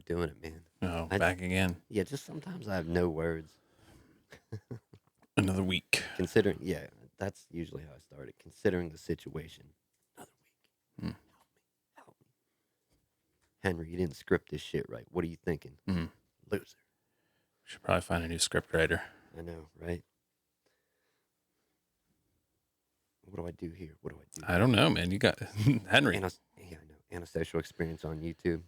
doing it, man. Oh, I back again. Yeah, just sometimes I have no words. Another week. Considering, yeah, that's usually how I started. Considering the situation. Another week. Mm. Help me. Henry, you didn't script this shit right. What are you thinking? Mm. Loser. Should probably find a new script writer. I know, right? What do I do here? What do I do? I don't know, man. You got Henry. Yeah, I know. Antisocial experience on YouTube.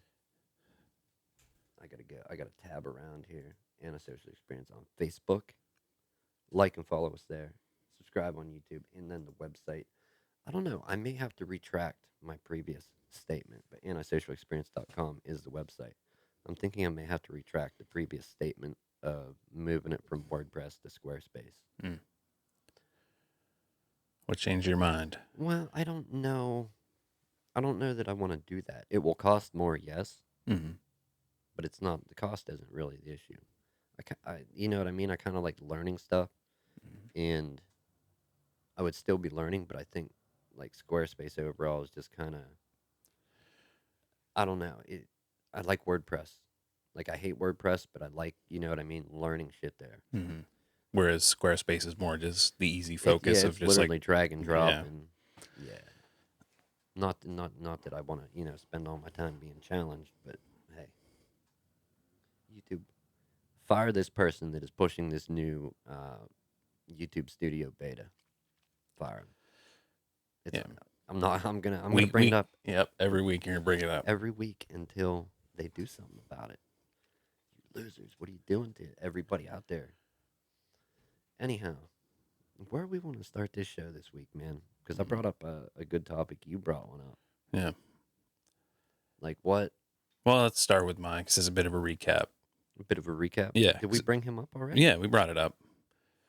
I gotta go. I gotta tab around here. Antisocial experience on Facebook. Like and follow us there. Subscribe on YouTube, and then the website. I don't know. I may have to retract my previous statement, but antisocialexperience.com is the website. I'm thinking I may have to retract the previous statement of moving it from WordPress to Squarespace. Mm. What changed your mind? Well, I don't know. I don't know that I want to do that. It will cost more, yes, Mm-hmm. but it's not. The cost isn't really the issue. You know what I mean? I kind of like learning stuff, and I would still be learning, but I think like Squarespace overall is just kind of, I don't know. I like WordPress. Like I hate WordPress, but I like, you know what I mean, learning shit there. Mm-hmm. Whereas Squarespace is more just the easy Yeah, focus of it's just literally like, drag and drop, yeah. and yeah, not that I want to, spend all my time being challenged, but hey, YouTube, fire this person that is pushing this new YouTube Studio beta. Fire him. It's Yeah. I'm gonna bring it up. Yep. Every week you're going to bring it up. Every week until they do something about it. You losers, what are you doing to everybody out there? Anyhow, where we want to start this show this week, man? Because I brought up a good topic. You brought one up. Yeah. Like what? Well, let's start with mine because it's a bit of a recap. A bit of a recap? Yeah. Did we bring him up already? Yeah, we brought it up.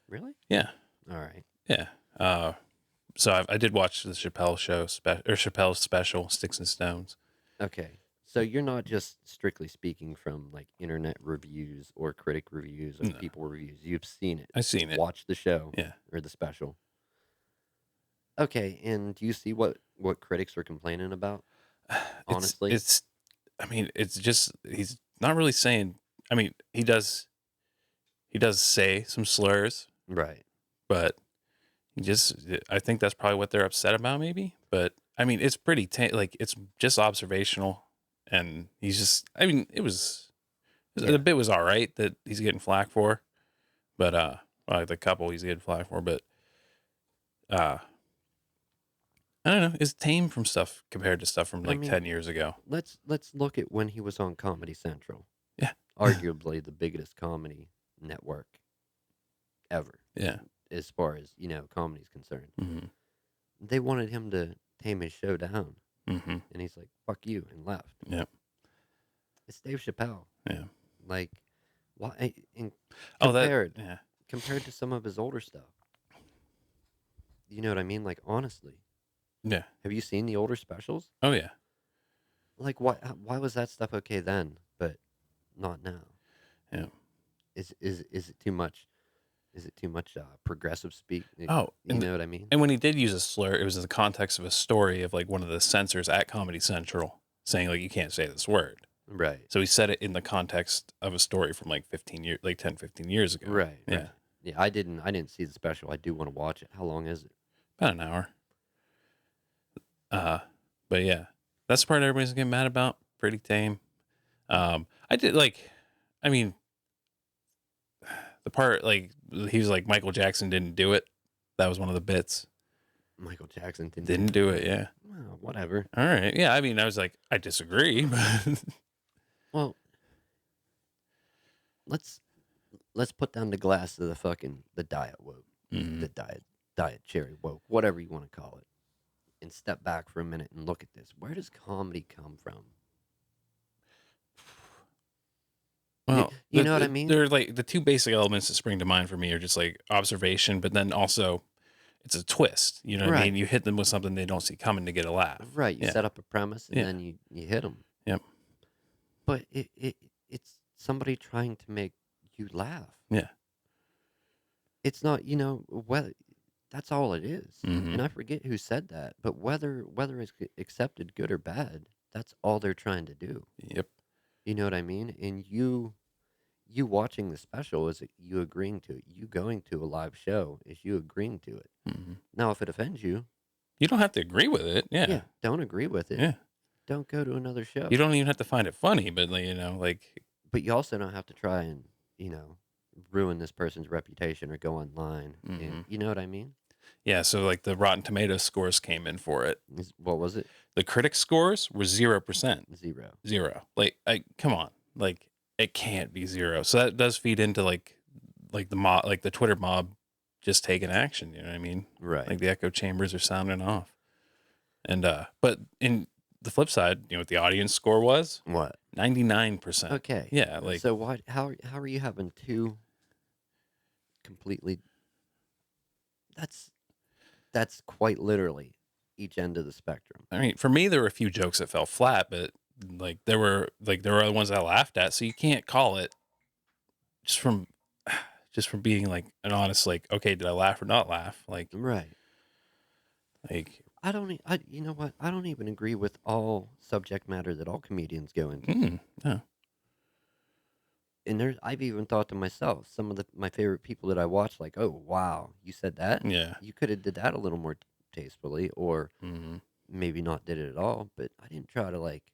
Really? Yeah. All right. Yeah. So I did watch the Chappelle show, Chappelle's special, Sticks and Stones. Okay. So you're not just strictly speaking from like internet reviews or critic reviews or No. people reviews. You've seen it. I've seen it. Watched the show. Yeah. Or the special. Okay, and do you see what critics are complaining about? Honestly, I mean, it's just, he's not really saying, I mean, he does say some slurs, right. but I think that's probably what they're upset about maybe. But I mean, it's pretty, like, it's just observational. And he's just, I mean, the bit was all right that he's getting flack for, but, well, the couple he's getting flack for, but, I don't know. It's tame from stuff compared to stuff from like 10 years ago. Let's look at when he was on Comedy Central. Yeah. Arguably the biggest comedy network ever. Yeah. As far as, comedy is concerned. Mm-hmm. They wanted him to tame his show down. Mm-hmm. And he's like, fuck you, and left. Yeah. It's Dave Chappelle. Yeah. Like, why? Yeah. Compared to some of his older stuff. You know what I mean? Like, honestly. Yeah. Have you seen the older specials? Oh, yeah. Like, why was that stuff okay then, but not now? Yeah. Is it too much? Is it too much progressive speak? Oh, you know what I mean? And when he did use a slur, it was in the context of a story of like one of the censors at Comedy Central saying like, you can't say this word. Right. So he said it in the context of a story from like 10, 15 years ago. Right. Yeah. Right. Yeah. I didn't see the special. I do want to watch it. How long is it? About an hour. But yeah, that's the part everybody's getting mad about. Pretty tame. The part like he was like Michael Jackson didn't do it. That was one of the bits. Michael Jackson didn't do it. Yeah. Well, whatever. All right. Yeah. I mean, I was like, I disagree. But well, let's put down the glass of the diet woke, the diet cherry woke, whatever you want to call it. And step back for a minute and look at this. Where does comedy come from? Well, you know what I mean? They're like the two basic elements that spring to mind for me are just like observation, but then also it's a twist. You know what I mean? You hit them with something they don't see coming to get a laugh. Right. You set up a premise and then you hit them. Yep. But it's somebody trying to make you laugh. Yeah. It's not, whether that's all it is. Mm-hmm. And I forget who said that, but whether it's accepted good or bad, that's all they're trying to do. Yep. You know what I mean? And you watching the special is you agreeing to it. You going to a live show is you agreeing to it. Mhm. Now, if it offends you, You don't have to agree with it. yeah, Yeah. don't agree with it. Yeah. Don't go to another You show. don't even have to find it funny, but like, you know, like, But you also don't have to try and, you know, ruin this person's reputation or go online. And mhm. you know what I mean? Yeah. So like the Rotten Tomatoes scores came in for it. What was it? The critic scores were 0%. 0. Zero. Like, come on. Like, it can't be zero. So that does feed into like the mob, like the Twitter mob just taking action. You know what I mean? Right. Like the echo chambers are sounding off. And, but in the flip side, you know what the audience score was? What? 99%. Okay. Yeah. Like, So what? How are you having two completely? That's that's quite literally each end of the spectrum. I mean, for me, there were a few jokes that fell flat, but there were other ones I laughed at. So you can't call it just from, just from being like an honest, like, okay, did I laugh or not laugh? Right. Like, I don't. You know what? I don't even agree with all subject matter that all comedians go into. yeah, And there's, I've even thought to myself, some of my favorite people that I watch, like, oh wow, you said that. yeah. You could have did that a little more tastefully, or Mm-hmm. maybe not did it at all. But I didn't try to like,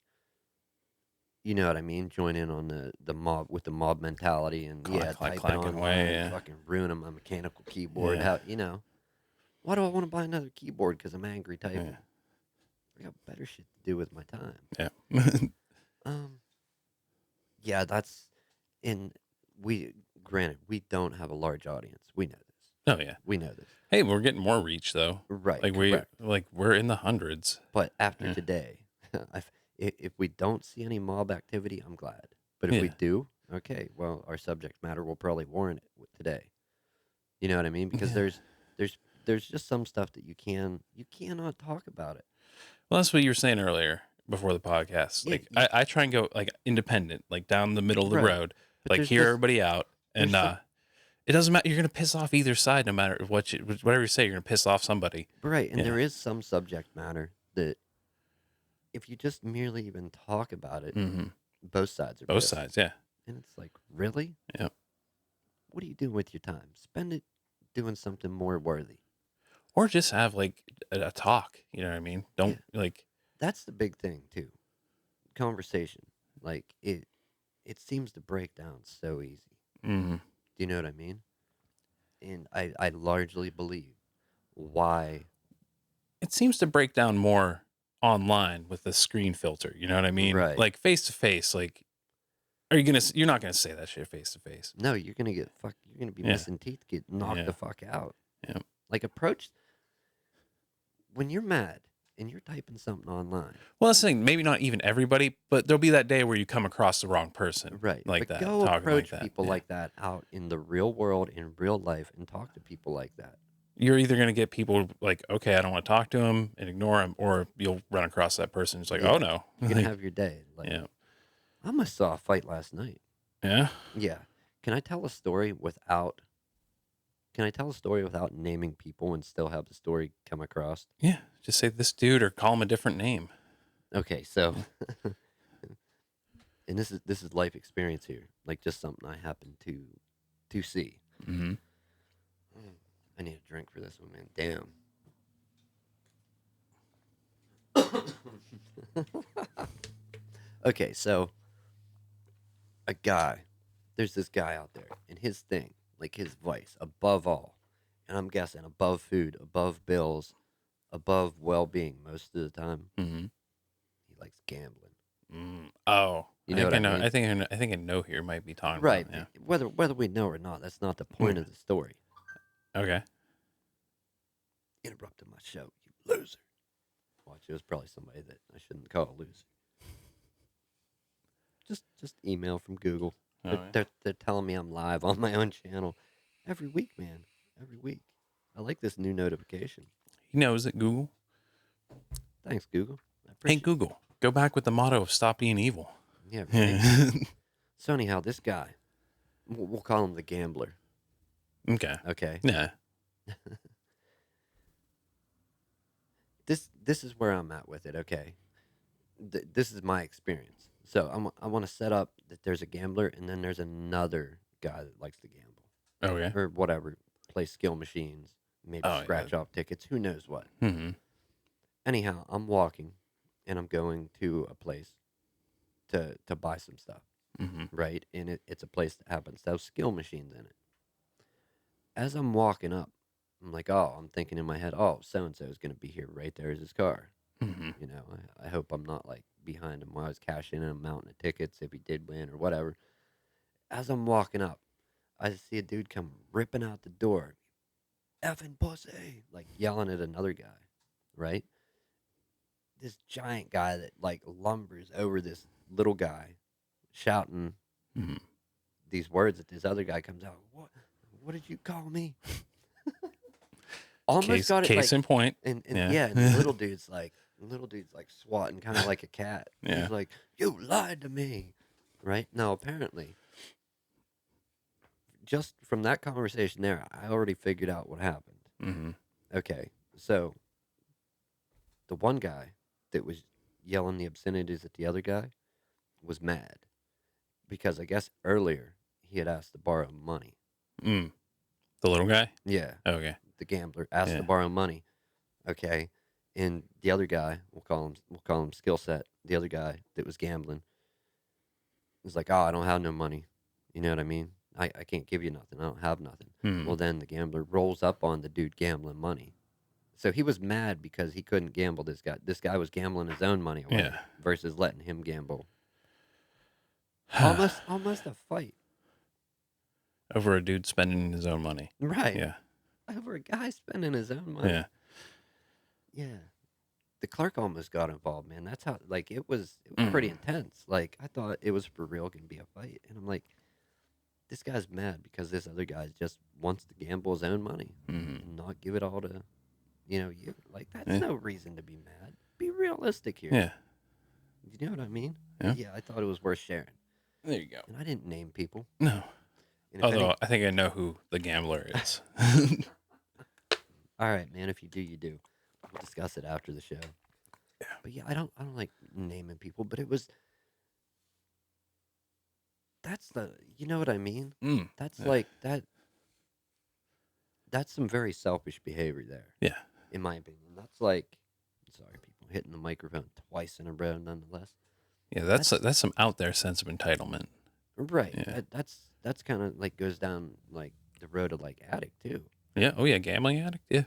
you know what I mean? Join in on the mob with the mob mentality and Clack, yeah, clack, typing clacking online, away. Yeah. fucking ruining my mechanical keyboard. Yeah. How you know? Why do I want to buy another keyboard? Because I'm angry typing. Yeah. I got better shit to do with my time. Yeah. Um, yeah, that's in we. Granted, we don't have a large audience. We know this. Oh yeah. We know this. Hey, we're getting more reach though. Right, Like correct. we're in the hundreds. But after Yeah. today, if we don't see any mob activity, I'm glad. But if we Yeah. do, okay, well, our subject matter will probably warrant it today. You know what I mean? Because Yeah. there's there's just some stuff that you cannot talk about it. Well, that's what you were saying earlier before the podcast. Yeah, Like I try and go like independent, like down the middle of the right. road, But like there's hear just everybody out, there's and some it doesn't matter. You're gonna piss off either side, no matter whatever you say. You're gonna piss off somebody. right, and Yeah. there is some subject matter that if you just merely even talk about it, Mm-hmm. both sides are Both pissed. sides. Yeah. And it's like, really? Yeah. What are you doing with your time? Spend it doing something more worthy. Or just have like a talk. You know what I mean? Don't Yeah. like. That's the big thing too. Conversation. Like it seems to break down so easy. Mm-hmm. Do you know what I mean? And I largely believe why It seems to break down more online with the screen filter. You know what I mean? right. Like face to face. Like, you're not gonna say that shit face to face. No, you're gonna get you're gonna be Yeah. missing teeth, get knocked Yeah. the fuck out. Yeah. Like approach when you're mad and you're typing something online. Well, that's the thing. Maybe not even everybody, but there'll be that day where you come across the wrong person, Right. like But that, go talking like approach that. people Yeah. like that out in the real world, in real life, and talk to people like that. You're either gonna get people like, okay, I don't want to talk to him and ignore him, or you'll run across that person who's like, Yeah. oh no, You're gonna Like, have your day. Like yeah, I almost saw a fight last night. yeah, Yeah. Can I tell a story without naming people and still have the story come across? yeah. Just say this dude or call him a different name. Okay, so and this is life experience here. Like just something I happened to see. Mm-hmm. I need a drink for this one, man. Damn. Okay, so there's this guy out there, and his thing, like his vice, above all, and I'm guessing above food, above bills, above well-being most of the time, Mm-hmm. he likes gambling. Oh, You I know think what I I know. mean? I think I know who you might be talking Right. about. Whether we know or not, that's not the point Yeah. of the story. Okay. Interrupted my show, you loser. Watch, it was probably somebody that I shouldn't call a loser. Just email from Google. Oh, They're, yeah. they're telling me I'm live on my own channel every week, man. Every week. I like this new notification. He knows it. Google. Thanks, Google. I Hey appreciate Google, go back with the motto of "Stop being evil." Yeah, right. So anyhow, this guy, we'll call him the gambler. Okay. Okay. Yeah. This is where I'm at with it. Okay. This is my experience. So I want to set up that there's a gambler, and then there's another guy that likes to gamble Okay. or whatever, play skill machines, maybe Oh yeah. scratch off tickets, who knows what. Mm-hmm. Anyhow, I'm walking, and I'm going to a place to buy some stuff, Mm-hmm. right? And it's a place that happens to have skill machines in it. As I'm walking up, I'm like, oh, I'm thinking in my head, oh, so and so is going to be here. Right there is his car. Mm-hmm. You know, I hope I'm not like behind him while I was cashing in a mountain of tickets if he did win or whatever. As I'm walking up, I see a dude come ripping out the door, effing pussy, like yelling at another guy, right? This giant guy that like lumbers over this little guy, shouting Mm-hmm. these words that this other guy comes out. What did you call me? Almost got it Case like, in point. and Yeah. yeah, and the little dude's like swatting, kind of like a cat. Yeah. He's like, "You lied to me," right? Now, apparently, just from that conversation there, I already figured out what happened. Mm-hmm. Okay, so the one guy that was yelling the obscenities at the other guy was mad because I guess earlier he had asked to borrow money. Mm. The little guy. Yeah, Okay. the gambler asked to Yeah. borrow money. Okay, and the other guy, we'll call him skill set. The other guy that was gambling was like, "Oh, I don't have no money." You know what I mean? I can't give you nothing. I don't have nothing. Mm-hmm. Well, then the gambler rolls up on the dude gambling money. So he was mad because he couldn't gamble this guy. This guy was gambling his own money away Yeah. versus letting him gamble. Almost a fight. Over a dude spending his own money. Right. Yeah. Over a guy spending his own money. Yeah. Yeah. The clerk almost got involved, man. That's how like it was pretty intense. Like I thought it was for real gonna be a fight. And I'm like, this guy's mad because this other guy just wants to gamble his own money Mm-hmm. and not give it all to you. Like that's Yeah. no reason to be mad. Be realistic here. Yeah. You know what I mean? Yeah. Yeah, I thought it was worth sharing. There you go. And I didn't name people. No. And if Although I think I know who the gambler is. all right, man, if you do, you do. We'll discuss it after the show. Yeah. But yeah, I don't like naming people, but that's you know what I mean? Mm. That's Yeah. like that's some very selfish behavior there, Yeah. in my opinion. That's like, sorry, people, hitting the microphone twice in a row, nonetheless. Yeah. That's some out there sense of entitlement. Right. Yeah. That's kind of like goes down like the road of like addict too. Yeah. Oh yeah. Gambling addict. Yeah.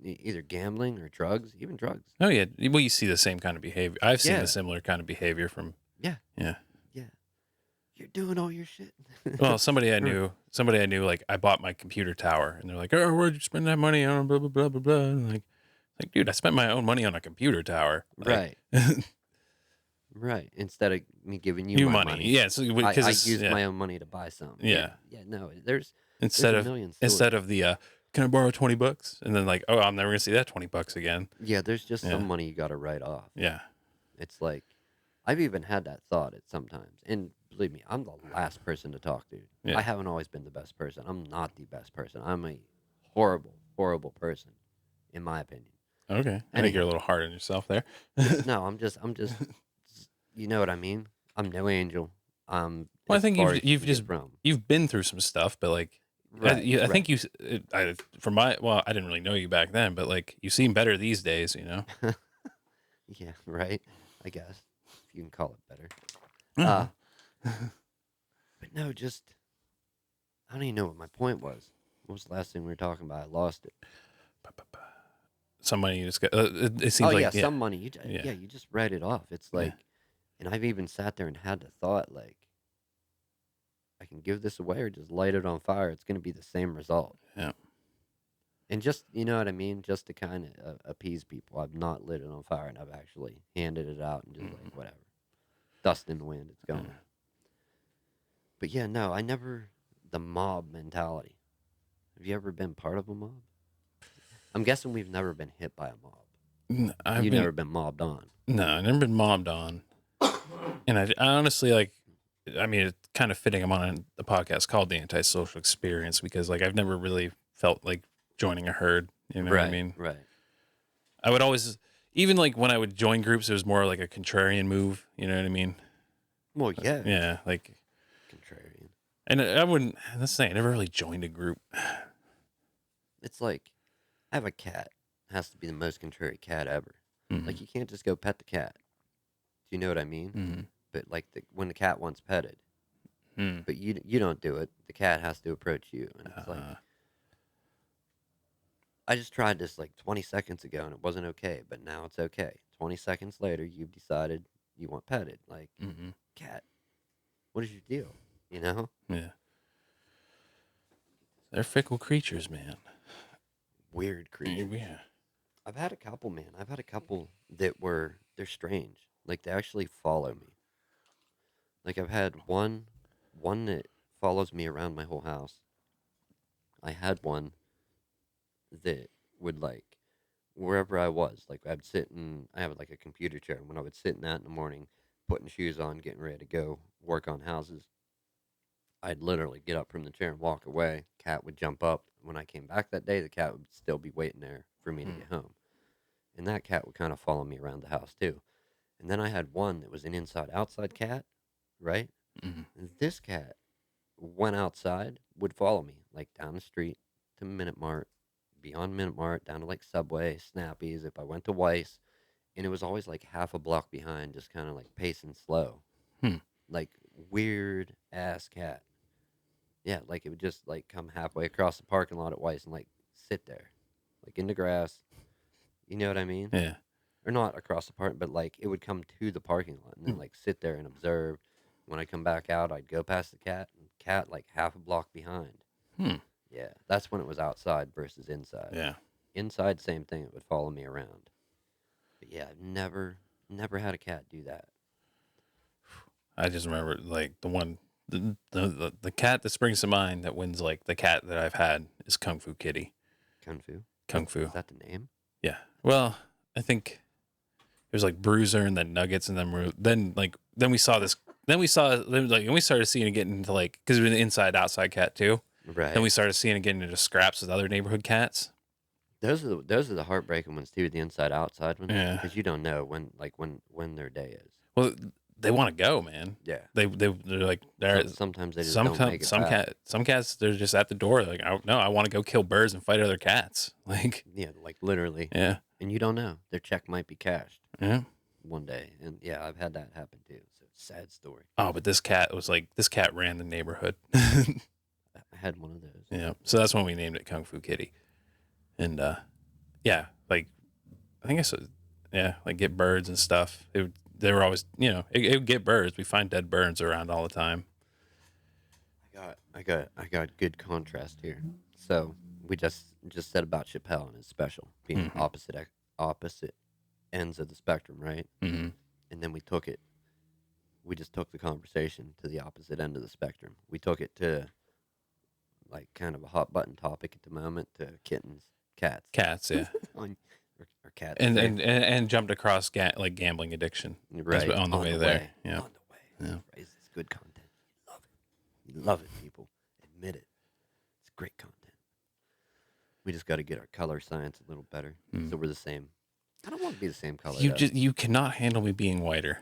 Either gambling or drugs, even drugs. Oh yeah. Well, you see the same kind of behavior. I've seen Yeah. the similar kind of behavior from. Yeah. Yeah. Yeah. You're doing all your shit. Well, somebody I knew, like I bought my computer tower, and they're like, "Oh, where'd you spend that money on?" Blah blah blah blah blah. And like, dude, I spent my own money on a computer tower. Like, Right. Right. Instead of me giving you New my money. money. Yeah. So I because used my own money to buy something. Yeah. Yeah. No, there's instead a of million instead stories. of the can I borrow $20? And then like, oh, I'm never gonna see that $20 again. Yeah, there's just Yeah. some money you got to write off. Yeah. It's like, I've even had that thought at sometimes. And believe me, I'm the last person to talk to. Yeah. I haven't always been the best person. I'm not the best person. I'm a horrible, horrible person, in my opinion. Okay. I think you're a little hard on yourself there. No, I'm just, you know what I mean? I'm no angel. Well, I as think far as you you've can get just from. you've been through some stuff, but like Right. I think you from my well, I didn't really know you back then, but like you seem better these days, you know. Yeah, right. I guess if you can call it better. Uh-huh. But no, just I don't even know what my point was. What was the last thing we were talking about? I lost it. Somebody you just got. It seems Oh like yeah, some money. Yeah. You just read it off. It's like, and I've even sat there and had the thought like, I can give this away or just light it on fire. It's going to be the same result. Yeah. And just you know what I mean, just to kind of appease people, I've not lit it on fire and I've actually handed it out and just like whatever, dust in the wind, it's going. But yeah, no, I never the mob mentality. Have you ever been part of a mob? I'm guessing we've never been hit by a mob. You've never been mobbed on. No, I've never been mobbed on. And I honestly like. I mean, it's kind of fitting. I'm on the podcast called the Antisocial Experience because like I've never really felt like joining a herd. You know what I mean? Right. I would always, even like when I would join groups, it was more like a contrarian move. You know what I mean? Well, yeah, Yeah, like, contrarian. and I wouldn't. That's the thing. I never really joined a group. It's like I have a cat. Has to be the most contrary cat ever. Mm-hmm. Like you can't just go pet the cat. Do you know what I mean? Mm-hmm. But like when the cat wants petted, but you don't do it. The cat has to approach you, and it's like I just tried this like 20 seconds ago, and it wasn't okay. But now it's okay. 20 seconds later, you've decided you want petted. Like mm-hmm. cat, what is your deal? You know, Yeah, they're fickle creatures, man. weird creatures. Yeah. I've had a couple, man. I've had a couple that they're strange. Like they actually follow me. Like I've had one that follows me around my whole house. I had one that would like wherever I was, like I'd sit in I have like a computer chair and when I would sit in that in the morning, putting shoes on, getting ready to go work on houses, I'd literally get up from the chair and walk away. Cat would jump up. When I came back that day, the cat would still be waiting there for me to Hmm. get home. And that cat would kind of follow me around the house too. And then I had one that was an inside outside cat, right? Mm-hmm. And this cat went outside, would follow me, like down the street to Minute Mart, beyond Minute Mart, down to like Subway, Snappies, if I went to Weiss, and it was always like half a block behind, just kind of like pacing slow. Hmm. Like weird ass cat. Yeah, like it would just like come halfway across the parking lot at Weiss and like sit there, like in the grass. You know what I mean? Yeah. Or not across the park, but like it would come to the parking lot and then like sit there and observe. When I come back out, I'd go past the cat, and cat like half a block behind. Hmm. Yeah, that's when it was outside versus inside. Yeah. Inside, same thing. It would follow me around. But yeah, I've never had a cat do that. I just remember like the cat that springs to mind that wins like the cat that I've had is Kung Fu Kitty. Kung Fu. Kung Fu. Is that the name? Yeah. Well, I think it was like Bruiser and then Nuggets and then we saw this. Then we saw like and we started seeing it get into like because it was an inside outside cat too. Right. Then we started seeing it getting into scraps with other neighborhood cats. Those are the heartbreaking ones too. The inside outside ones. Yeah. Because you don't know when their day is. Well, they want to go, man. Yeah. They're like they're Sometimes they just don't make it back. some cats they're just at the door like I want to go kill birds and fight other cats. Like Yeah, like literally. yeah. And you don't know. Their check might be cashed Yeah. one day. And yeah, I've had that happen too. So sad story. Oh, but this cat ran the neighborhood. I had one of those. Yeah. So that's when we named it Kung Fu Kitty. And yeah, like I think I said yeah, like get birds and stuff. They were always it would get birds. We find dead birds around all the time. I got good contrast here. So we just said about Chappelle and his special being Mhm. opposite ends of the spectrum, right? Mm-hmm. And then we just took the conversation to the opposite end of the spectrum. We took it to like kind of a hot button topic at the moment to kittens, cats, Cats, yeah. or cats, And jumped across like gambling addiction. right on the way there. Yeah. on the way. Yeah. Right, it's good content. You love it, people. Admit it. It's great content. We just got to get our color science a little better, so we're the same. I don't want to be the same color. You cannot handle me being whiter.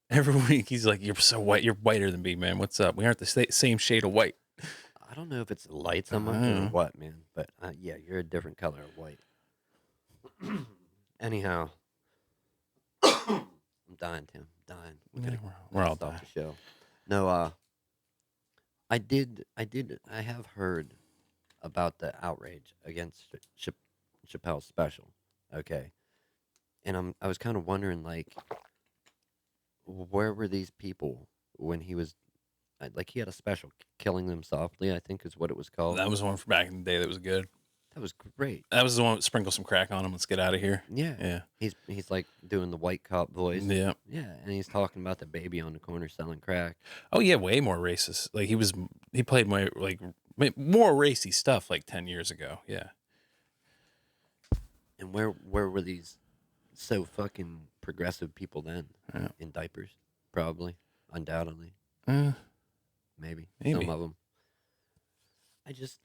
Every week he's like, "You're so white. You're whiter than me, man. What's up? We aren't the same shade of white." I don't know if it's the lights I'm under or what, man. But yeah, you're a different color of white. Anyhow, I'm dying, Tim. Dying. We're all Stop dying. the show. No, I have heard about the outrage against Chappelle's special. Okay, and I was kind of wondering, like, where were these people when he was, like, he had a special, Killing Them Softly, I think is what it was called. That was one from back in the day that was good. That was great. That was the one with sprinkle some crack on him. Let's get out of here. Yeah. Yeah. He's like doing the white cop voice. Yeah. Yeah, and he's talking about the baby on the corner selling crack. Oh yeah, way more racist. Like he played more racy stuff like 10 years ago. Yeah. And where were these so fucking progressive people then? Yeah. In diapers, probably, undoubtedly, maybe some of them. I just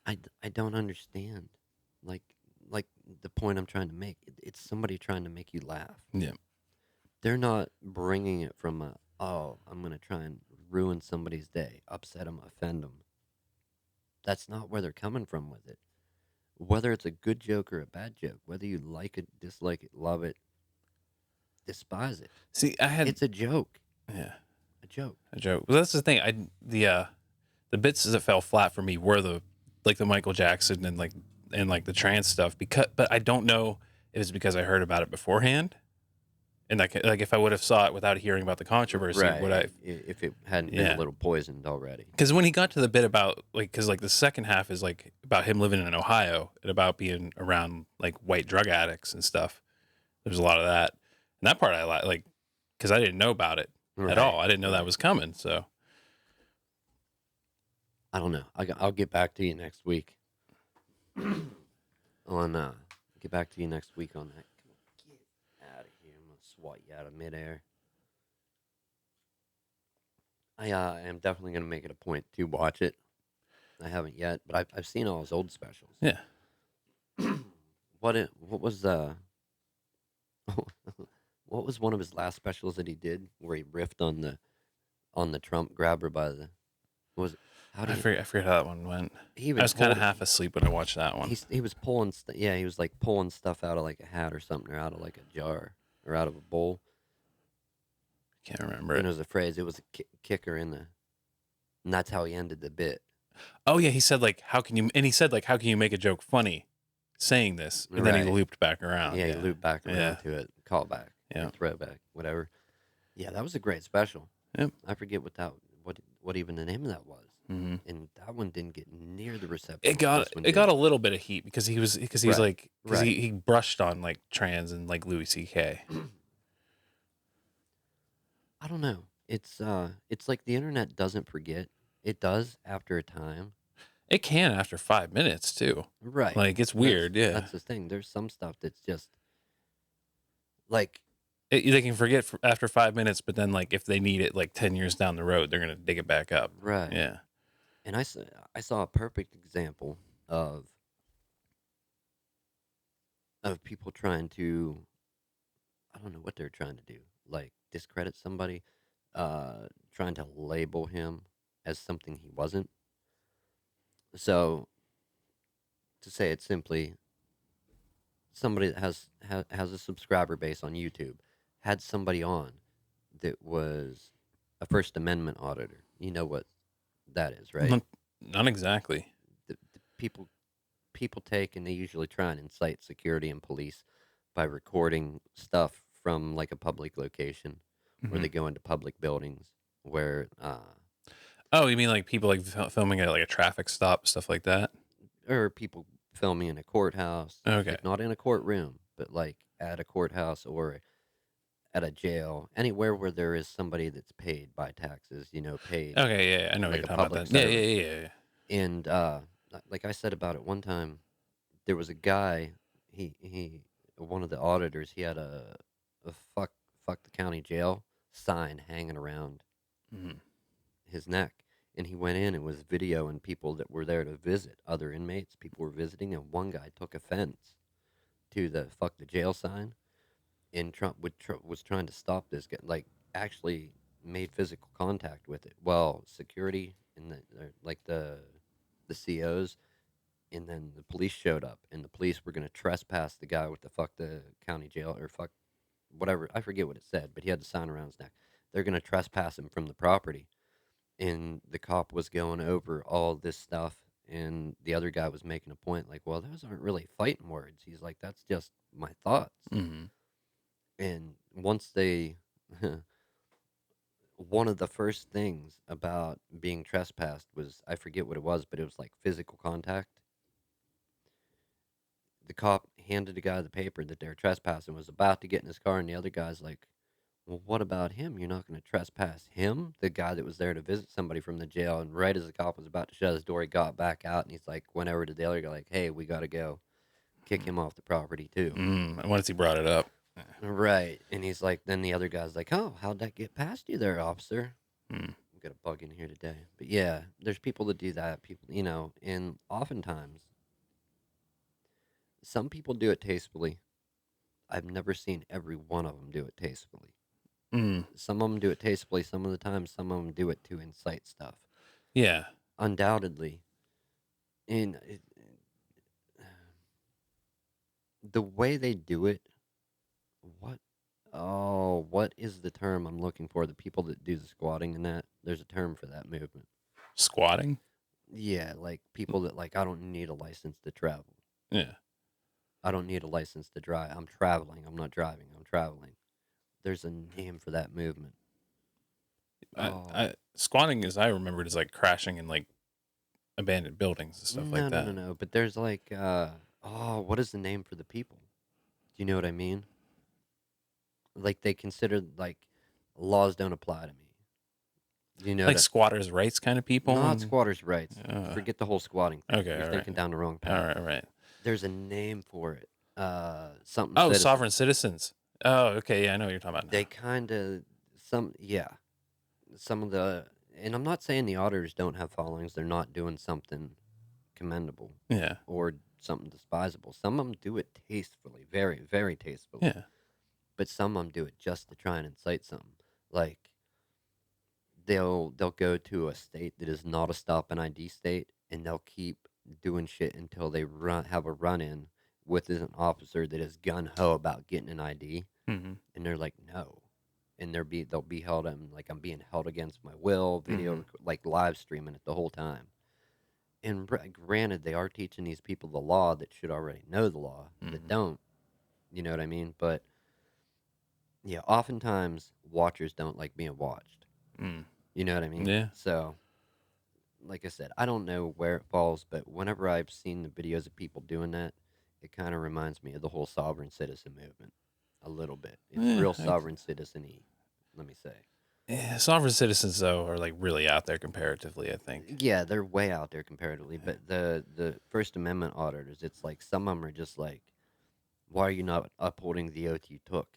I don't understand, like the point I'm trying to make. It's somebody trying to make you laugh. Yeah. they're not bringing it from a, oh, I'm gonna try and ruin somebody's day, upset them, offend them. That's not where they're coming from with it. Whether it's a good joke or a bad joke, whether you like it, dislike it, love it, despise it, See, I had it's a joke. yeah A joke. a joke. Well, that's the thing. The bits that fell flat for me were the Michael Jackson and like the trans stuff because, but I don't know if it's because I heard about it beforehand. And like if I would have saw it without hearing about the controversy, would I? Right. If it hadn't been a Yeah, little poisoned already. because when he got to the bit about because like the second half is like about him living in Ohio and about being around like white drug addicts and stuff. There's a lot of that, and that part I like because I didn't know about it at all. I didn't know that was coming. So I don't know. I'll get back to you next week on get back to you next week on that. Get out of here! I'm gonna swat you out of midair. I am definitely gonna make it a point to watch it. I haven't yet, but I've seen all his old specials. yeah, What was what was one of his last specials that he did where he riffed on the Trump grabber by the what was it? How do you, I forget how that one went. he I even was kind of pulled half asleep when I watched that one. he was pulling yeah, he was like pulling stuff out of like a hat or something, or out of like a jar or out of a bowl. Can't remember And it. it was a phrase. It was a kicker in the, and that's how he ended the bit. Oh yeah, he said like how can you and he said like how can you make a joke funny saying this and then he Right. looped back around. Yeah, he looped back around Yeah. to it, callback, Yeah. throwback, whatever. Yeah, that was a great special. Yep. I forget what even the name of that was, Mm-hmm. and that one didn't get near the reception. It got a little bit of heat because he was Right, like because right. he brushed on like trans and like Louis C.K. I don't know. It's like the internet doesn't forget. It does after a time. It can after 5 minutes too. Right. Like it's weird. Yeah. That's the thing. There's some stuff that's just like They can forget after 5 minutes, but then like if they need it like 10 years down the road, they're gonna dig it back up. right. Yeah. And I saw a perfect example of people trying to, I don't know what they're trying to do, like discredit somebody, trying to label him as something he wasn't. So to say it simply, somebody that has a subscriber base on YouTube had somebody on that was a First Amendment auditor. You know what that is, right? Not exactly. The people take, and they usually try and incite security and police by recording stuff from like a public location, where they go into public buildings where Oh, you mean like people like filming at like a traffic stop, stuff like that? or people filming in a courthouse, Okay. like not in a courtroom, but like at a courthouse or at a jail, anywhere where there is somebody that's paid by taxes, paid. Okay, yeah, I know Like what a you're talking about. public That. Yeah, servant. yeah. And like I said about it one time, there was a guy. He one of the auditors. He had a fuck the county jail sign hanging around Mm-hmm. his neck, and he went in and was videoing people that were there to visit, other inmates. People were visiting, and one guy took offense to the fuck the jail sign, and Trump was trying to stop this guy, like actually made physical contact with it. Well, security and like the COs, and then the police showed up, and the police were going to trespass the guy with the fuck the county jail or fuck whatever. I forget what it said, but he had the sign around his neck. They're going to trespass him from the property, and the cop was going over all this stuff, and the other guy was making a point like, well, those aren't really fighting words. He's like, that's just my thoughts. Mm-hmm. And once they one of the first things about being trespassed was, I forget what it was, but it was like physical contact. The cop handed the guy the paper that they were trespassing, was about to get in his car, and the other guy's like, well, what about him? You're not going to trespass him? The guy that was there to visit somebody from the jail. And right as the cop was about to shut his door, he got back out, and he's like, went over to the other guy, like, hey, we got to go. Kick him off the property, too. Once he brought it up. Right. And he's like, then the other guy's like, oh, how'd that get past you there, officer? Mm. I've got a bug in here today. But yeah, there's people that do that. People, and oftentimes, some people do it tastefully. I've never seen every one of them do it tastefully. Mm. Some of them do it tastefully. Some of the time, some of them do it to incite stuff. Yeah. Undoubtedly, and the way they do it, what? Oh, what is the term I'm looking for? The people that do the squatting and that. There's a term for that movement. Squatting. Yeah, like people that like I don't need a license to travel. Yeah. I don't need a license to drive. I'm traveling. I'm not driving. I'm traveling. There's a name for that movement. Oh, Squatting, as I remembered, is like crashing in like abandoned buildings and stuff like no, no, no, that. no. But there's like, oh, what is the name for the people? Do you know what I mean? Like they consider like laws don't apply to me. You know Like that squatters' rights kind of people. not And squatters' rights. uh, Forget the whole squatting thing. okay, You're all right, thinking down the wrong all path. right, right. There's a name for it. Something Oh, citizen. sovereign citizens. Oh, okay, yeah, I know what you're talking about They now. kind of yeah. Some of the and I'm not saying the auditors don't have followings. They're not doing something commendable Yeah, or something despisable. Some of them do it tastefully, very, very tastefully. yeah. But some of them do it just to try and incite something. Like they'll go to a state that is not a stop and ID state, and they'll keep doing shit until they have a run in with an officer that is gun ho about getting an ID, Mm-hmm. and they're like, no. And they'll be held. I'm being held against my will. Mm-hmm. Like live streaming it the whole time. And granted, they are teaching these people the law that should already know the law that Mm-hmm. don't. You know what I mean? But yeah, oftentimes watchers don't like being watched. Mm. You know what I mean? Yeah. So, like I said, I don't know where it falls, but whenever I've seen the videos of people doing that, it kind of reminds me of the whole sovereign citizen movement a little bit. It's Yeah. real sovereign citizen-y, let me say. Yeah. Sovereign citizens though are like really out there comparatively, I think. Yeah, they're way out there comparatively, Yeah. but the First Amendment auditors, it's like some of them are just like, why are you not upholding the oath you took?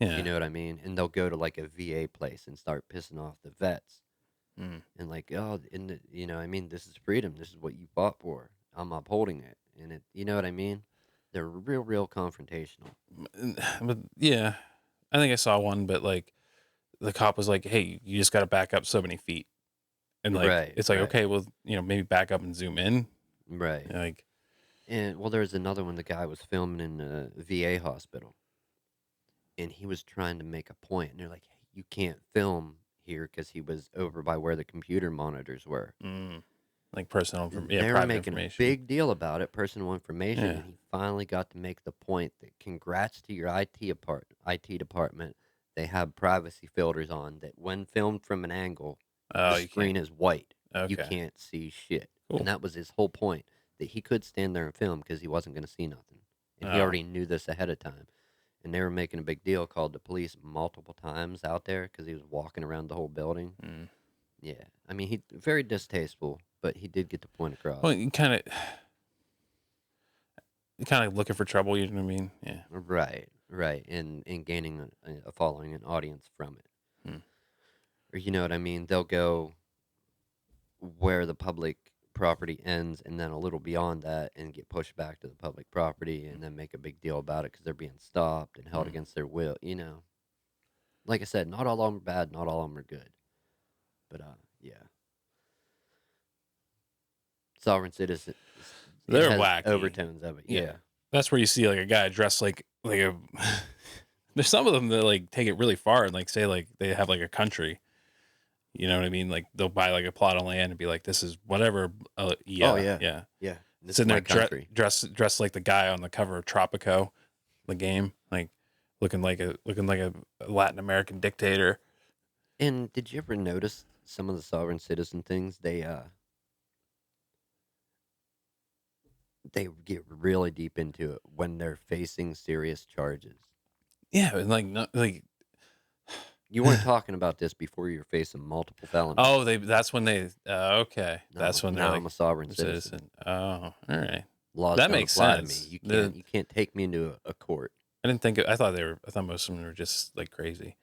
You Yeah. know what I mean? And they'll go to like a VA place and start pissing off the vets Mm. and like, oh, you know, I mean, this is freedom. This is what you fought for. I'm upholding it, and you know what I mean? They're real, real confrontational. But yeah, I think I saw one, but like the cop was like, "Hey, you just got to back up so many feet," and like Right, it's like, right, okay, well, maybe back up and zoom in, right. like, And well, there's another one. The guy was filming in a VA hospital, and he was trying to make a point, and they're like, hey, you can't film here because he was over by where the computer monitors were. mm, like personal, yeah, They were private making a information. big deal about it, personal information, Yeah. and he finally got to make the point that congrats to your IT department. They have privacy filters on that when filmed from an angle, the Oh, you can't. screen is white. You Okay. can't see shit. And Cool. that was his whole point, that he could stand there and film because he wasn't going to see nothing. And he Oh. already knew this ahead of time. And they were making a big deal, called the police multiple times out there because he was walking around the whole building. Mm. Yeah. I mean, he very distasteful, but he did get the point across. Well, you kind of looking for trouble. You know what I mean? Yeah. Right, right, and gaining a following, an audience from it, Hmm. or you know what I mean. They'll go where the public property ends, and then a little beyond that, and get pushed back to the public property, and then make a big deal about it because they're being stopped and held Mm. against their will. You know, like I said, not all of them are bad, not all of them are good, but yeah, sovereign citizen, it They're has wacky. overtones of it. Yeah. Yeah, That's where you see like a guy dressed like a. There's some of them that like take it really far and like say like they have like a country. You know what I mean? Like they'll buy like a plot of land and be like, "This is whatever." oh Yeah, yeah, yeah. yeah. This is Sitting my there country. dressed like the guy on the cover of Tropico, the game, like looking like a Latin American dictator. And did you ever notice some of the sovereign citizen things? They get really deep into it when they're facing serious charges. Yeah, and like no, like You weren't talking about this before you were facing multiple felonies. oh that's when they okay, that's when they're Now like I'm a sovereign a citizen. citizen. Oh, all right, Laws that don't makes apply to me. sense. You can't take me into a court. I didn't think I thought most of them were just like crazy.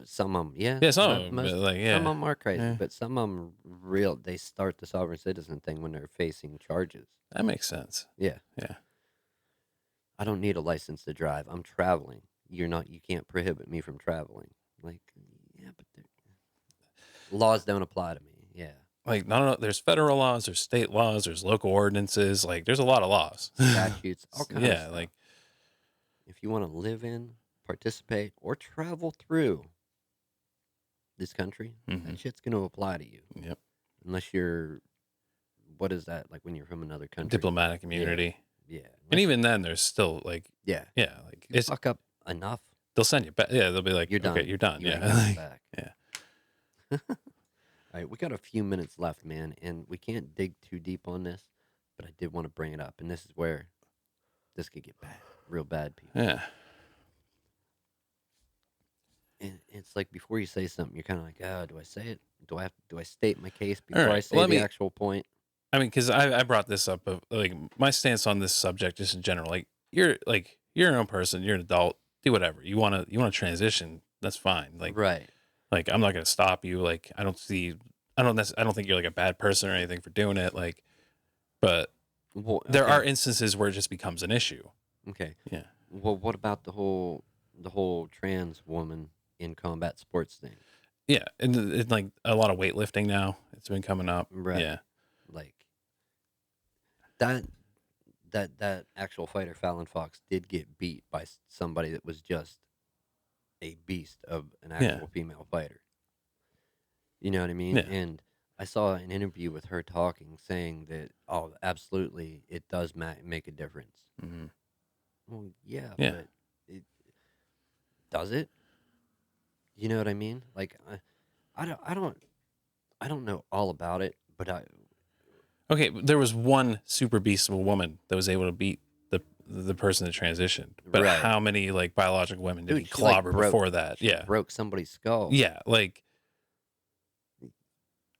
Some of them, yeah, Yeah, some of them, but most like some yeah, of them are crazy, yeah, but some of them real. They start the sovereign citizen thing when they're facing charges. that makes sense. Yeah, Yeah, I don't need a license to drive. I'm traveling. You can't prohibit me from traveling. Like, yeah, but laws don't apply to me. Yeah, Like, no, there's federal laws, there's state laws, there's local ordinances. Like, there's a lot of laws. statutes, all kind of Yeah, stuff. like, If you want to live in, participate, or travel through this country, hmm that shit's going to apply to you. yep. Unless you're, what is that? Like when you're from another country? Diplomatic Yeah, immunity. yeah. And Unless you, even then, there's still like, yeah, yeah, like if you it's fuck up enough, they'll send you back. Yeah, they'll be like, you're okay, done. you're done. You ain't Yeah, coming like, back. yeah. All right, we got a few minutes left, man, and we can't dig too deep on this, but I did want to bring it up, and this is where this could get bad, real bad, people. Yeah. And it's like before you say something, you're kind of like, oh, do I say it? Do I state my case All before I right. say the actual point? I mean, because I brought this up of like my stance on this subject just in general. Like you're your own person. You're an adult. Do whatever you want to transition. That's fine. Right. Like I'm not gonna stop you. Like I don't see. I don't think you're like a bad person or anything for doing it. Like, but Well, there okay. are instances where it just becomes an issue. Okay. Yeah. Well, what about the whole trans woman in combat sports thing? Yeah. And like a lot of weightlifting now. It's been coming up. Right. Yeah. Like that actual fighter Fallon Fox did get beat by somebody that was just a beast of an Yeah. actual female fighter. You know what I mean? Yeah. And I saw an interview with her talking, saying that, oh, absolutely, it does make a difference. hmm Well, yeah, Yeah. but it does it? You know what I mean? Like, I don't know all about it, but Okay, there was one super beast of a woman that was able to beat the person that transitioned. But right, how many like biological women did he dude, she like clobber before that? she Yeah. broke somebody's skull. Yeah, like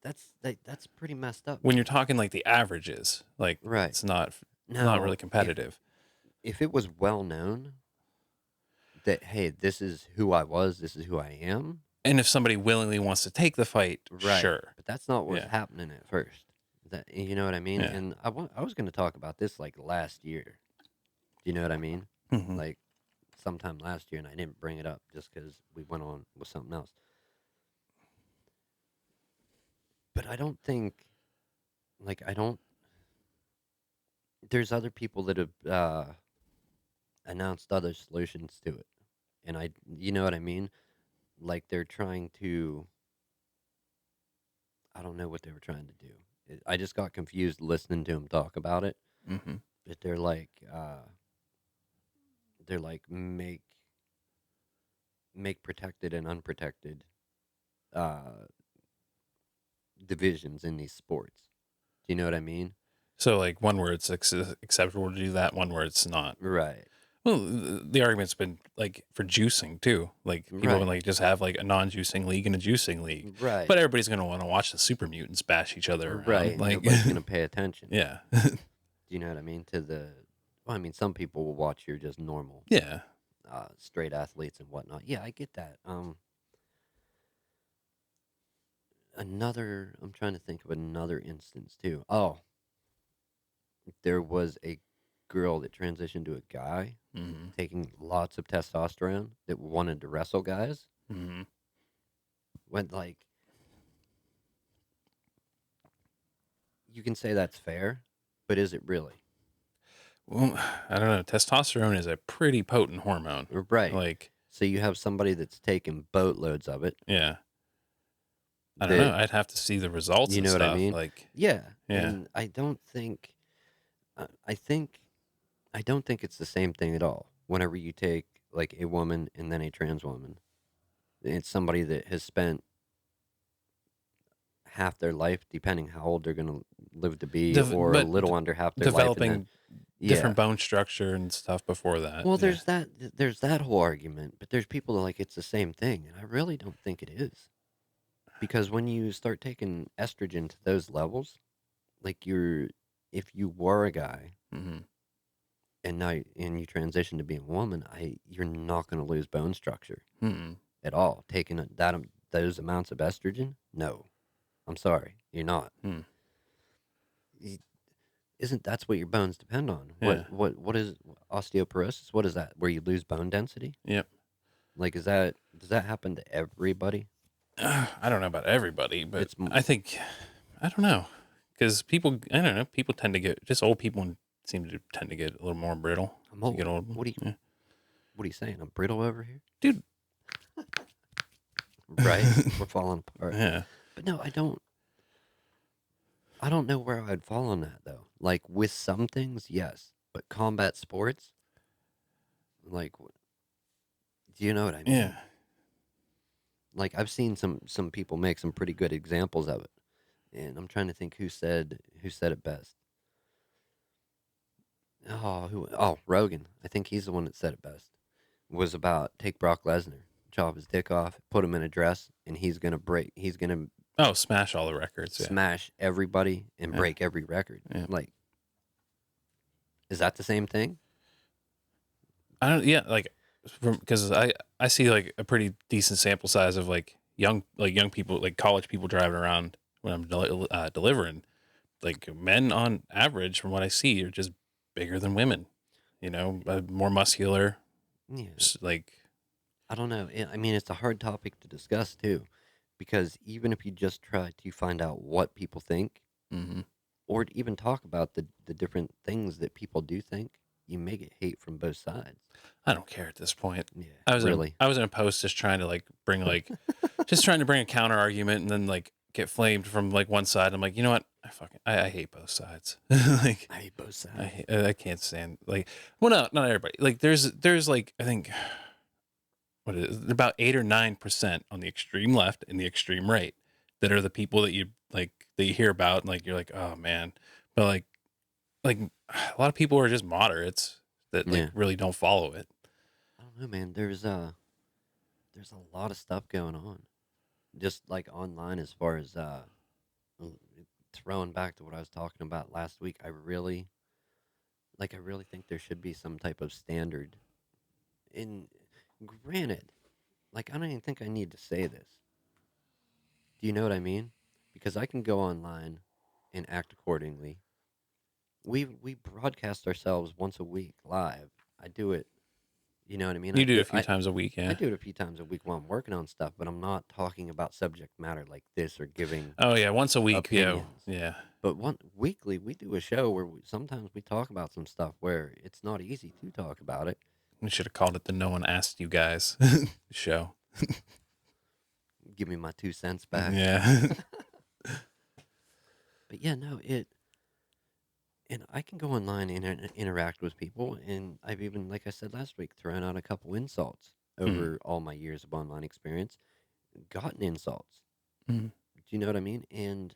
That's pretty messed up, when man. you're talking like the averages, like Right it's not now, really competitive. if it was well known that, hey, this is who I was, this is who I am, And if somebody willingly wants to take the fight, right? sure. But that's not what was Yeah. happening at first. That, you know what I mean? Yeah. And I was going to talk about this like last year. You know what I mean? hmm Like sometime last year, and I didn't bring it up just because we went on with something else. But I don't think, like, I don't. There's other people that have announced other solutions to it, and you know what I mean? Like they're trying to. I don't know what they were trying to do. I just got confused listening to them talk about it. hmm But they're like make protected and unprotected uh, divisions in these sports. Do you know what I mean? So like one where it's acceptable to do that, one where it's not. Right. Well, the argument's been like for juicing too. Like people Right. would like just have like a non-juicing league and a juicing league. Right. But everybody's gonna want to watch the super mutants bash each other around. Right. Like Nobody's gonna pay attention. yeah. Do you know what I mean? Well, I mean, some people will watch your just normal, Yeah. straight athletes and whatnot. Yeah, I get that. I'm trying to think of another instance too. Oh, there was a girl that transitioned to a guy hmm taking lots of testosterone that wanted to wrestle guys. hmm When like you can say that's fair, but is it really? Well, I don't know. Testosterone is a pretty potent hormone. Right. Like, So you have somebody that's taking boatloads of it. yeah. I don't That know. I'd have to see the results you and know what I stuff. mean? Like, Yeah. yeah. And I don't think I don't think it's the same thing at all. Whenever you take like a woman and then a trans woman, it's somebody that has spent half their life, depending how old they're going to live to be, or a but little under half their life. developing And then, different yeah. bone structure and stuff before that. Well, yeah. there's that whole argument, but there's people that like it's the same thing, and I really don't think it is. Because when you start taking estrogen to those levels, like if you were a guy hmm and you transition to being a woman, you're not going to lose bone structure hmm at all. Taking those amounts of estrogen, no, I'm sorry, you're not. Hmm. Isn't that's what your bones depend on? Yeah. What is osteoporosis? What is that? Where you lose bone density? Yep. Like, does that happen to everybody? I don't know about everybody, but It's I think I don't know because people. I don't know. People tend to get just old people seem to tend to get a little more brittle I'm as you get old. old. Yeah. What are you saying? I'm brittle over here, Dude. right? We're falling apart. Yeah. But no, I don't. I don't know where I'd fall on that though. Like with some things, yes, but combat sports, like, do you know what I Yeah. mean? Like I've seen some people make some pretty good examples of it, and I'm trying to think who said it best. Oh, Rogan. I think he's the one that said it best. Was about take Brock Lesnar, chop his dick off, put him in a dress, and he's gonna Oh, smash all the records. Yeah. smash everybody and Yeah. break every record. Yeah. Like, is that the same thing? I don't. Yeah. Like, because I see like a pretty decent sample size of like young people, like college people driving around when I'm delivering. Like men on average, from what I see, are just bigger than women. You know, more muscular. Yeah, Like, I don't know. I mean, it's a hard topic to discuss too, because even if you just try to find out what people think, mhm. or to even talk about the different things that people do think, you may get hate from both sides. I don't care at this point. Yeah, I really. was in a post just trying to like bring like just trying to bring a counter argument and then like get flamed from like one side. I'm like, you know what? I hate both sides. Like I hate both sides. I can't stand like well not everybody. Like there's like I think what is it, about 8 or 9% on the extreme left and the extreme right that are the people that you hear about and like you're like, oh man. But like a lot of people are just moderates that like Yeah, really don't follow it. I don't know, man. There's a lot of stuff going on, just like online as far as l- throwing back to what I was talking about last week. I really think there should be some type of standard. In granted, like I don't even think I need to say this. Do you know what I mean? Because I can go online and act accordingly. We broadcast ourselves once a week live. I do it. You know what I mean? You do it a few times a week, I yeah. do it a few times a week while I'm working on stuff, but I'm not talking about subject matter like this or giving Oh yeah, once a week, yeah, opinions. yeah. But weekly, we do a show where sometimes we talk about some stuff where it's not easy to talk about it. We should have called it the "No One Asked You Guys" show. Give me my 2 cents back. Yeah, But yeah, no, and I can go online and interact with people, and I've even, like I said last week, thrown out a couple insults mm. over all my years of online experience, gotten insults. Mm. Do you know what I mean? And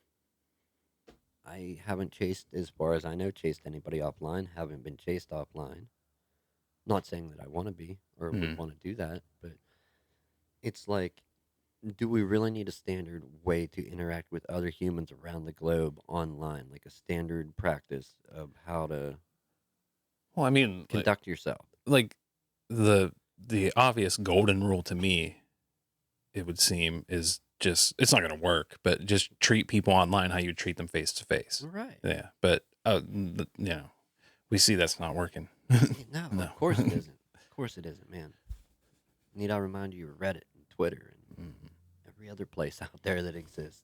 I haven't chased, as far as I know, chased anybody offline. Haven't been chased offline. Not saying that I want to be or would Mm. want to do that, but it's like, do we really need a standard way to interact with other humans around the globe online, like a standard practice of how to Well, I mean, conduct yourself? like the obvious golden rule to me, it would seem, is just it's not going to work. But just treat people online how you treat them face to face. Right. Yeah, but you know, we see that's not working. No, No. of course it isn't. Of course it isn't, man. Need I remind you of Reddit and Twitter and Mhm. every other place out there that exists?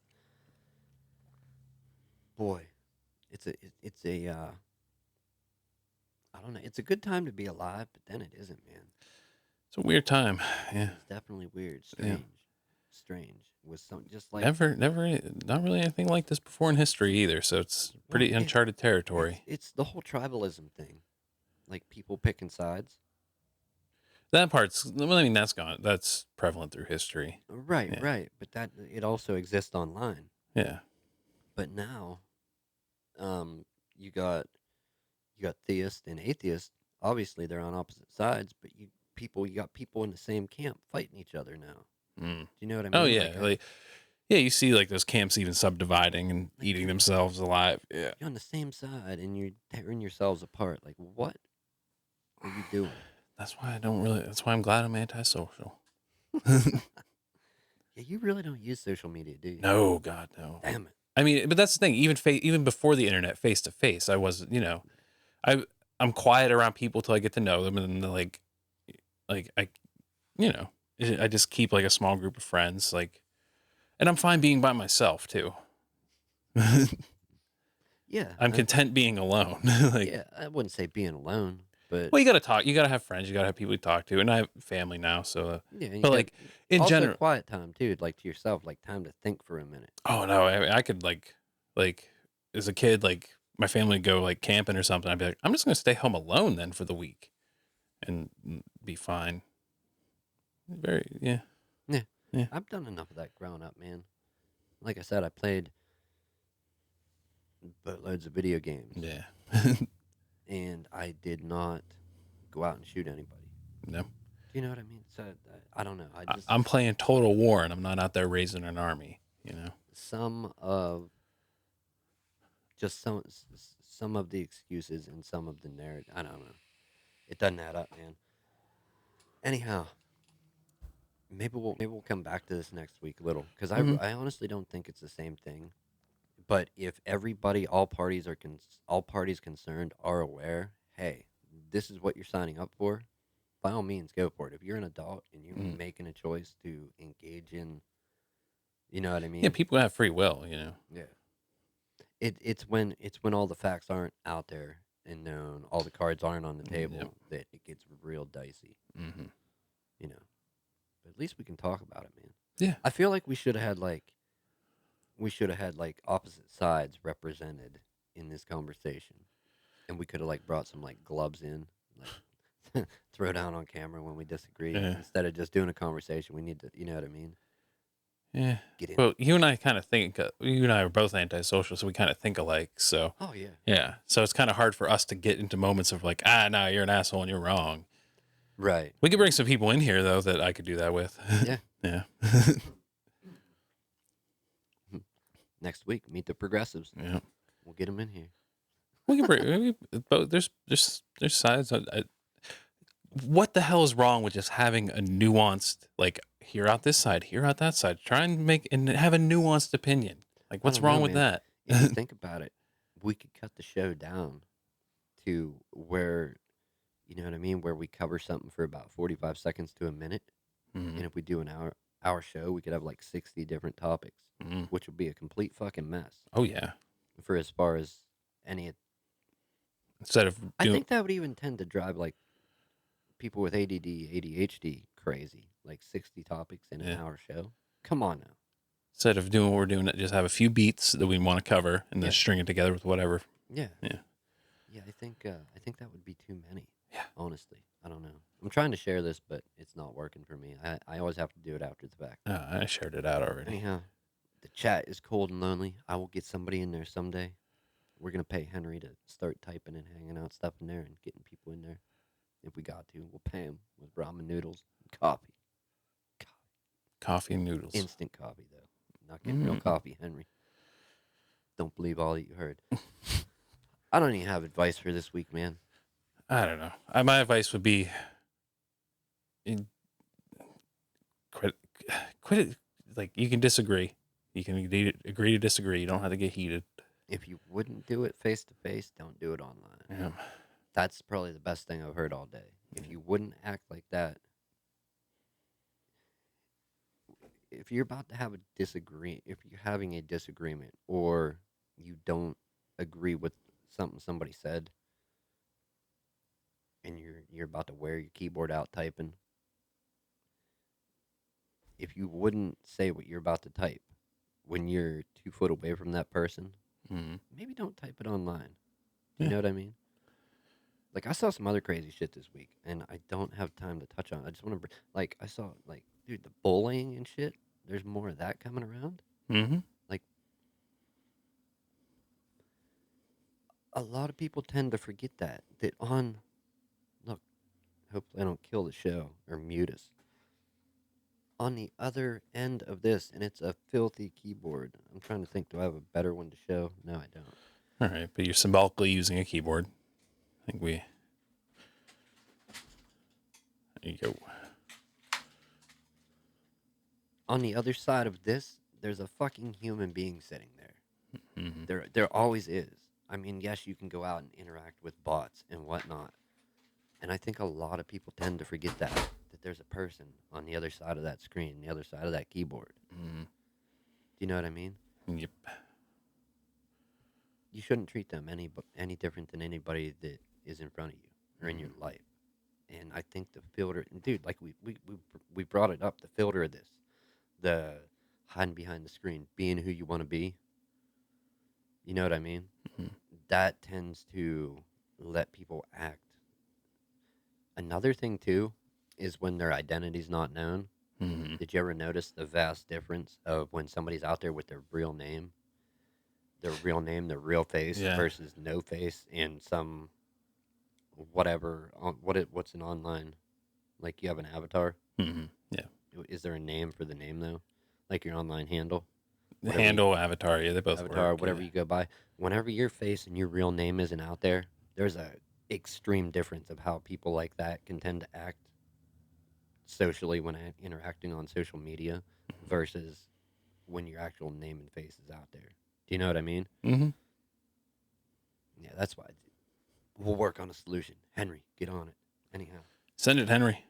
Boy, it's a I don't know. It's a good time to be alive, but then it isn't, man. It's a weird time. Yeah. It's definitely weird, Yeah. strange. With some just like Never, not really anything like this before in history either. So it's well, pretty uncharted territory. it's the whole tribalism thing, like people picking sides. That part's, well, I mean, that's gone. That's prevalent through history. Right, Yeah. right. But that it also exists online. Yeah. But now, um, you got you got theists and atheists. Obviously, they're on opposite sides, but you got people in the same camp fighting each other now. Mm. Do you know what I Oh mean? yeah. Like, yeah, you see like those camps even subdividing and Like, eating dude, themselves alive. Yeah. you're on the same side and you're tearing yourselves apart. Like, what are you doing? That's why I'm glad I'm antisocial. Yeah, you really don't use social media, do you? No, God, no. Damn it. I mean, but that's the thing. Even before the internet, face to face, I wasn't. I'm quiet around people till I get to know them, and then like I, you know, I just keep like a small group of friends, like, and I'm fine being by myself too. Yeah, I'm content being alone. Like, yeah. I wouldn't say being alone, but well, you got to talk. You got to have friends. You got to have people to talk to. And I have family now, so. yeah, you But got like in also general, quiet time too, like to yourself, like time to think for a minute. oh no, I could like as a kid, like my family would go like camping or something. I'd be like, I'm just gonna stay home alone then for the week, and be fine. Very yeah Yeah, yeah I've done enough of that growing up, man. Like I said, I played boatloads of video games, yeah. and I did not go out and shoot anybody. No, Do you know what I mean? So I don't know. I just I'm playing Total War, and I'm not out there raising an army. You know. some of just some of the excuses and some of the narrative. I don't know. It doesn't add up, man. Anyhow, maybe we'll come back to this next week a little because Hmm. I honestly don't think it's the same thing. But if everybody, all parties concerned are aware, hey, this is what you're signing up for. By all means, go for it. If you're an adult and you're Mm. making a choice to engage in, you know what I Yeah, mean? people have free will. You know. Yeah. It's when all the facts aren't out there and known, all the cards aren't on the Yep. table that it gets real dicey. Hmm. You know. But at least we can talk about it, man. Yeah. I feel like we should have had like opposite sides represented in this conversation, and we could have like brought some like gloves in, like throw down on camera when we disagree Yeah. instead of just doing a conversation. We need to, you know what I mean? Yeah. Get in. Well, you and I kind of think. You and I are both antisocial, so we kind of think alike. So Oh yeah, yeah. So it's kind of hard for us to get into moments of like, no, you're an asshole and you're wrong. right. We could bring some people in here though that I could do that with. Yeah. Yeah. Next week, meet the progressives. Yeah. We'll get them in here. We can bring both. There's sides. What the hell is wrong with just having a nuanced, like, hear out this side, hear out that side, try and make and have a nuanced opinion? Like, I what's don't know, wrong with man. that? If you think about it, we could cut the show down to where, you know what I mean, where we cover something for about 45 seconds to a minute. Mhm. And if we do an hour show, we could have like 60 different topics, Mhm. which would be a complete fucking mess Oh yeah. for as far as any. Instead of I doing, think that would even tend to drive like people with ADD, ADHD crazy. Like 60 topics in an yeah, hour show. Come on now. instead of doing what we're doing, just have a few beats that we want to cover and then Yeah. string it together with whatever. Yeah. Yeah. Yeah. I think that would be too many. Yeah. Honestly, I don't know. I'm trying to share this, but it's not working for me. I always have to do it after the fact. I shared it out already. Anyhow, the chat is cold and lonely. I will get somebody in there someday. We're gonna pay Henry to start typing and hanging out stuff in there and getting people in there. If we got to, we'll pay him with ramen noodles and coffee. Coffee and noodles. Instant coffee though, not getting real coffee, Henry. Don't believe all that you heard. I don't even have advice for this week, man. I don't know. My advice would be, quit. Quit it. Like, you can disagree. You can agree to disagree. You don't have to get heated. If you wouldn't do it face to face, don't do it online. Yeah. That's probably the best thing I've heard all day. If you wouldn't act like that, if you're about to have a if you're having a disagreement or you don't agree with something somebody said, and you're about to wear your keyboard out typing, if you wouldn't say what you're about to type when you're 2 foot away from that person, Mm-hmm. maybe don't type it online. Do you Yeah. know what I mean? Like I saw some other crazy shit this week, and I don't have time to touch on it. I just want to like I saw like dude the bullying and shit. There's more of that coming around. Mm-hmm. Like a lot of people tend to forget that on look. Hopefully I don't kill the show or mute us. On the other end of this, and it's a filthy keyboard. I'm trying to think. Do I have a better one to show? No, I don't. All right, but you're symbolically using a keyboard. I think we. There you go. On the other side of this, there's a fucking human being sitting there. Mm-hmm. There always is. I mean, yes, you can go out and interact with bots and whatnot, and I think a lot of people tend to forget that that there's a person on the other side of that screen, the other side of that keyboard. Mm. Do you know what I mean? Yep. You shouldn't treat them any different than anybody that is in front of you or in your life. And I think the filter, dude, like we brought it up, the filter of this, the hiding behind the screen, being who you want to be. You know what I mean? Mhm. That tends to let people act. Another thing too is when their identity's not known. Mm-hmm. Did you ever notice the vast difference of when somebody's out there with their real name, their real face Yeah. versus no face and some whatever on what's an online, like you have an avatar? Mm-hmm. Yeah. Is there a name for the name though? Like your online handle, The whatever you, handle, avatar, yeah, they both avatar, work. whatever Yeah. you go by. Whenever your face and your real name isn't out there, there's a extreme difference of how people like that can tend to act socially when interacting on social media versus when your actual name and face is out there. Do you know what I mean? Mm-hmm. Yeah, that's why we'll work on a solution. Henry, get on it. Anyhow. Send it, Henry.